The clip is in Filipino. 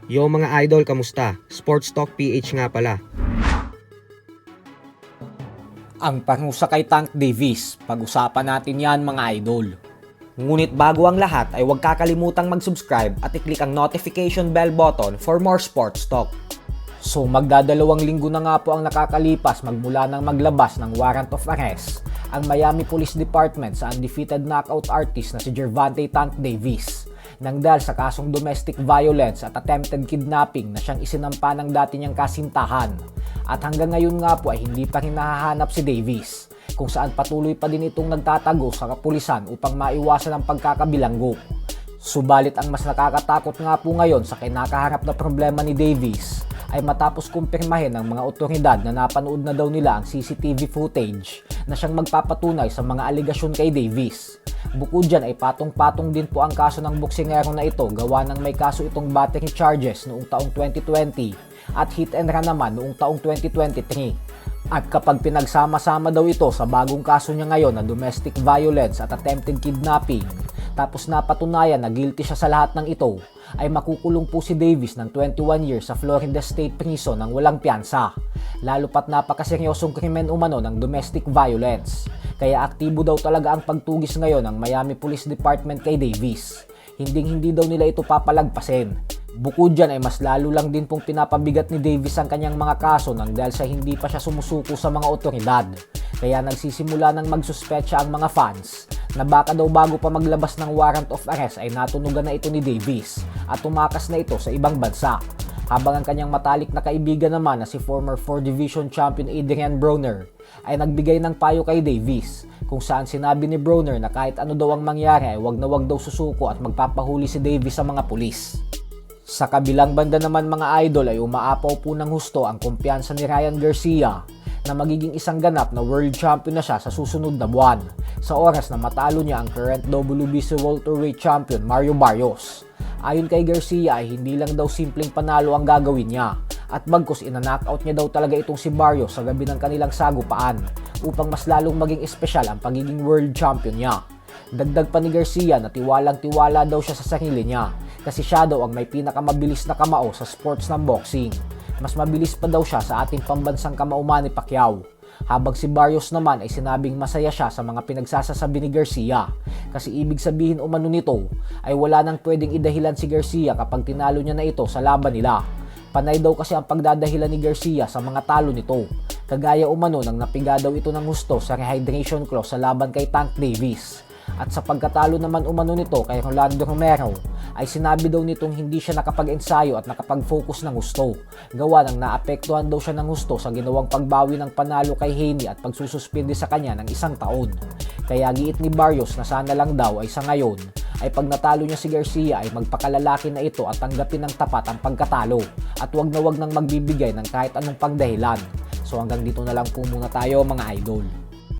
Yo mga idol, kamusta? Sports Talk PH nga pala. Ang parusa kay Tank Davis, pag-usapan natin yan mga idol. Ngunit bago ang lahat ay huwag kakalimutang mag-subscribe at i-click ang notification bell button for more sports talk. So magdadalawang linggo na nga po ang nakakalipas magmula nang maglabas ng warrant of arrest ang Miami Police Department sa undefeated knockout artist na si Gervonta Tank Davis nang dahil sa kasong domestic violence at attempted kidnapping na siyang isinampa ng dati niyang kasintahan. At hanggang ngayon nga po ay hindi pa rin nahahanap si Davis, kung saan patuloy pa din itong nagtatago sa kapulisan upang maiwasan ang pagkakabilanggo. Subalit ang mas nakakatakot nga po ngayon sa kinakaharap na problema ni Davis ay matapos kumpirmahin ng mga otoridad na napanood na daw nila ang CCTV footage na siyang magpapatunay sa mga aligasyon kay Davis. Bukod dyan ay patong-patong din po ang kaso ng boksingero na ito gawa ng may kaso itong battery charges noong taong 2020 at hit and run naman noong taong 2023. At kapag pinagsama-sama daw ito sa bagong kaso niya ngayon na domestic violence at attempted kidnapping, tapos napatunayan na guilty siya sa lahat ng ito, ay makukulong po si Davis ng 21 years sa Florida State Prison ng walang piyansa. Lalo pat napakaseryosong krimen umano ng domestic violence. Kaya aktibo daw talaga ang pagtugis ngayon ng Miami Police Department kay Davis. Hindi daw nila ito papalagpasin. Bukod dyan ay mas lalo lang din pong pinapabigat ni Davis ang kanyang mga kaso nang dahil sa hindi pa siya sumusuko sa mga otoridad. Kaya nagsisimula ng magsuspetsa ang mga fans na baka daw bago pa maglabas ng warrant of arrest ay natunugan na ito ni Davis at tumakas na ito sa ibang bansa. Habang ang kanyang matalik na kaibigan naman na si former 4 Division Champion Adrian Broner ay nagbigay ng payo kay Davis kung saan sinabi ni Broner na kahit ano daw ang mangyari ay wag na wag daw susuko at magpapahuli si Davis sa mga pulis. Sa kabilang banda naman mga idol ay umaapaw po ng husto ang kumpiyansa ni Ryan Garcia na magiging isang ganap na world champion na siya sa susunod na buwan sa oras na matalo niya ang current WBC welterweight champion Mario Barrios. Ayon kay Garcia ay hindi lang daw simpleng panalo ang gagawin niya at bagkus ina-knockout niya daw talaga itong si Barrios sa gabi ng kanilang sagupaan upang mas lalong maging espesyal ang pagiging world champion niya. Dagdag pa ni Garcia na tiwalang-tiwala daw siya sa sarili niya kasi siya daw ang may pinakamabilis na kamao sa sports ng boxing. Mas mabilis pa daw siya sa ating pambansang kamao Manny Pacquiao. Habang si Barrios naman ay sinabing masaya siya sa mga pinagsasasabi ni Garcia kasi ibig sabihin umano nito ay wala nang pwedeng idahilan si Garcia kapag tinalo niya na ito sa laban nila. Panay daw kasi ang pagdadahilan ni Garcia sa mga talo nito. Kagaya umano nang napiga daw ito ng gusto sa rehydration clause sa laban kay Tank Davis. At sa pagkatalo naman umano nito kay Rolando Romero ay sinabi daw nitong hindi siya nakapag-ensayo at nakapag-focus ng gusto. Gawa ng naapektuhan daw siya ng gusto sa ginawang pagbawi ng panalo kay Haney at pagsususpindi sa kanya ng 1 taon. Kaya giit ni Barrios na sana lang daw ay sa ngayon ay pag natalo niya si Garcia ay magpakalalaki na ito at tanggapin ng tapat ang pagkatalo at wag na wag nang magbibigay ng kahit anong pangdahilan. So hanggang dito na lang po muna tayo mga idol.